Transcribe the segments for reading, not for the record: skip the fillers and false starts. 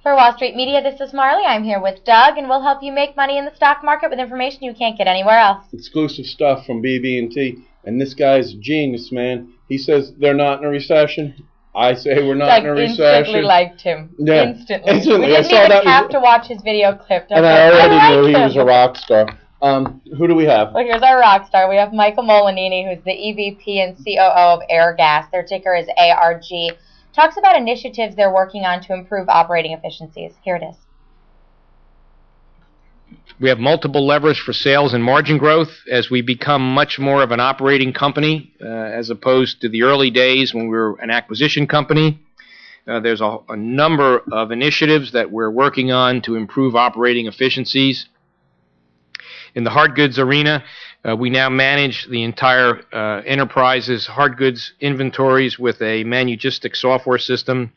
For Wall Street Media, this is Marley. I'm here with Doug, and we'll help you make money in the stock market with information you can't get anywhere else. Exclusive stuff from BB&T, and this guy's a genius, man. He says they're not in a recession. I say we're not in a recession. Instantly liked him. Yeah. Instantly. Instantly. We didn't even have to watch his video clip. And I already knew he was a rock star. Who do we have? Well, here's our rock star. We have Michael Molinini, who's the EVP and COO of Airgas. Their ticker is ARG. Talks about initiatives they're working on to improve operating efficiencies. Here it is. We have multiple levers for sales and margin growth as we become much more of an operating company as opposed to the early days when we were an acquisition company. There's a number of initiatives that we're working on to improve operating efficiencies. In the hard goods arena, we now manage the entire enterprise's hard goods inventories with a Manugistics software system.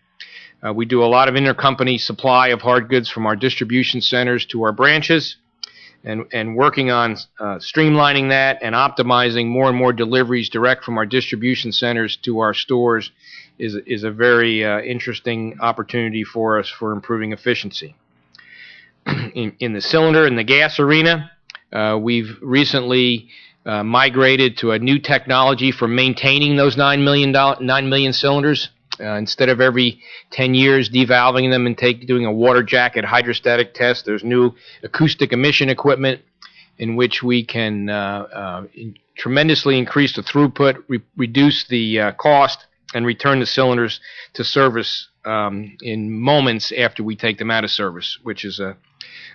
We do a lot of intercompany supply of hard goods from our distribution centers to our branches, and working on streamlining that and optimizing more and more deliveries direct from our distribution centers to our stores is a very interesting opportunity for us for improving efficiency. In the cylinder and the gas arena, we've recently migrated to a new technology for maintaining those 9 million cylinders. Instead of every 10 years devalving them and doing a water jacket hydrostatic test, there's new acoustic emission equipment in which we can tremendously increase the throughput, reduce the cost, and return the cylinders to service in moments after we take them out of service, which is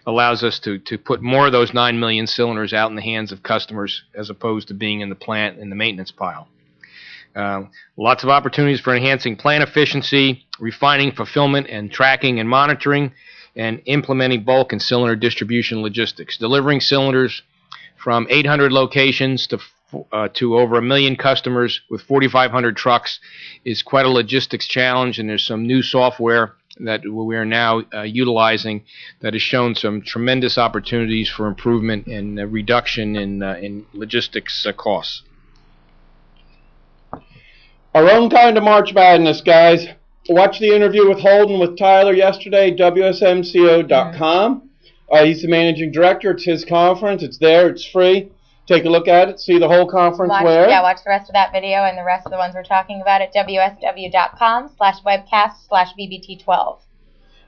allows us to put more of those 9 million cylinders out in the hands of customers as opposed to being in the plant in the maintenance pile. Lots of opportunities for enhancing plant efficiency, refining fulfillment and tracking and monitoring, and implementing bulk and cylinder distribution logistics. Delivering cylinders from 800 locations to over 1 million customers with 4,500 trucks is quite a logistics challenge, and there's some new software that we are now utilizing that has shown some tremendous opportunities for improvement and reduction in logistics costs. Our own kind of March Madness, guys. Watch the interview with Holden with Tyler yesterday, WSMCO.com. He's the managing director. It's his conference. It's there. It's free. Take a look at it. See the whole conference where? Yeah, watch the rest of that video and the rest of the ones we're talking about at WSW.com/webcast/BBT12.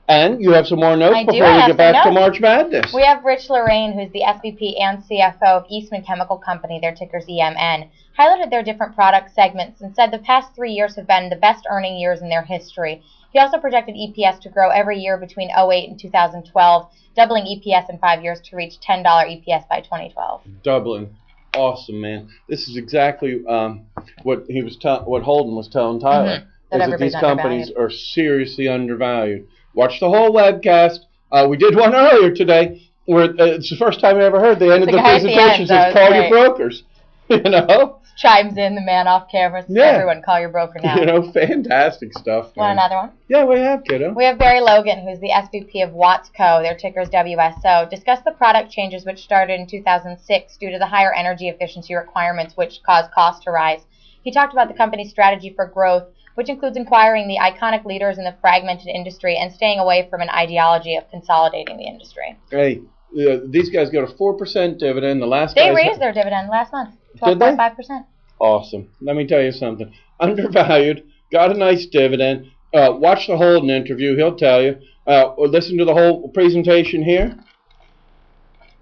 And you have some more notes before we get back to March Madness. We have Rich Lorraine, who's the SVP and CFO of Eastman Chemical Company, their ticker's EMN, highlighted their different product segments and said the past 3 years have been the best earning years in their history. He also projected EPS to grow every year between 2008 and 2012, doubling EPS in 5 years to reach $10 EPS by 2012. Doubling. Awesome, man. This is exactly what Holden was telling Tyler, is that these companies are seriously undervalued. Watch the whole webcast. We did one earlier today where it's the first time I ever heard they ended the presentation says, call your brokers. You know? Chimes in, the man off camera, says, everyone call your broker now. You know, fantastic stuff. Want another one? Yeah, we have, kiddo. We have Barry Logan, who's the SVP of Watsco, their ticker is WSO, discussed the product changes which started in 2006 due to the higher energy efficiency requirements which caused costs to rise. He talked about the company's strategy for growth, which includes acquiring the iconic leaders in the fragmented industry and staying away from an ideology of consolidating the industry. Hey, these guys got a 4% dividend. They raised their dividend last month, 12.5%. Awesome. Let me tell you something. Undervalued, got a nice dividend. Watch the Holden interview. He'll tell you. Listen to the whole presentation here.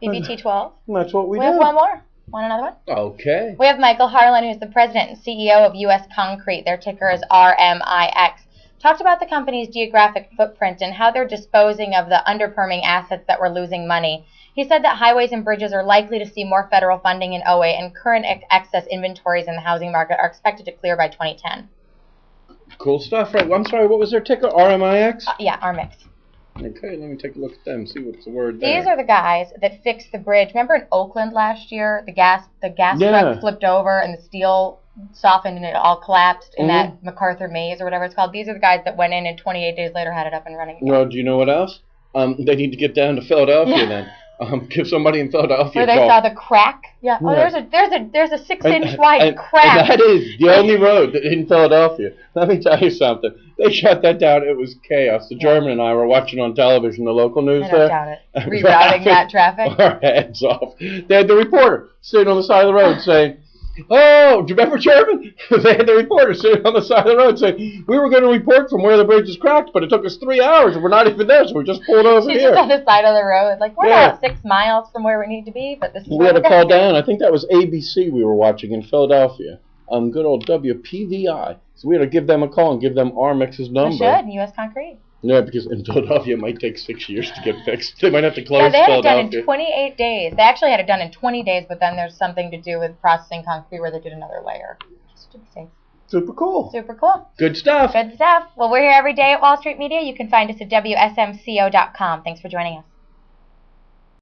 BBT12. That's what we do. We have one more. Want another one? Okay. We have Michael Harlan, who's the president and CEO of U.S. Concrete. Their ticker is RMIX. Talked about the company's geographic footprint and how they're disposing of the underperforming assets that were losing money. He said that highways and bridges are likely to see more federal funding in 2008, and current excess inventories in the housing market are expected to clear by 2010. Cool stuff. Right. I'm sorry, what was their ticker? RMIX? Yeah, RMIX. Okay, let me take a look at them, see what's the word there. These are the guys that fixed the bridge. Remember in Oakland last year, the gas truck flipped over and the steel softened and it all collapsed in that MacArthur maze or whatever it's called. These are the guys that went in and 28 days later had it up and running again. Well, do you know what else? They need to get down to Philadelphia then. give somebody in Philadelphia where they saw the crack. Yeah. Oh, there's a 6-inch wide crack. And that is the only road in Philadelphia. Let me tell you something. They shut that down. It was chaos. The German and I were watching on television the local news I don't doubt it. Rerouting that traffic. Our heads off. They had the reporter sitting on the side of the road saying, "Oh, do you remember German?" They had the reporter sitting on the side of the road saying, "We were going to report from where the bridge is cracked, but it took us 3 hours and we're not even there, so we just pulled over She's here." Just on the side of the road. Like, we're about 6 miles from where we need to be, but this is we had to call down. I think that was ABC we were watching in Philadelphia. Good old WPVI. So we had to give them a call and give them Mix's number. We should, U.S. Concrete. Yeah, because in Philadelphia it might take 6 years to get fixed. They might have to close Philadelphia. Yeah, they had Philadelphia. it done in 28 days. They actually had it done in 20 days, but then there's something to do with processing concrete where they did another layer. Just to be safe. Super cool. Super cool. Good stuff. Good stuff. Well, we're here every day at Wall Street Media. You can find us at WSMCO.com. Thanks for joining us.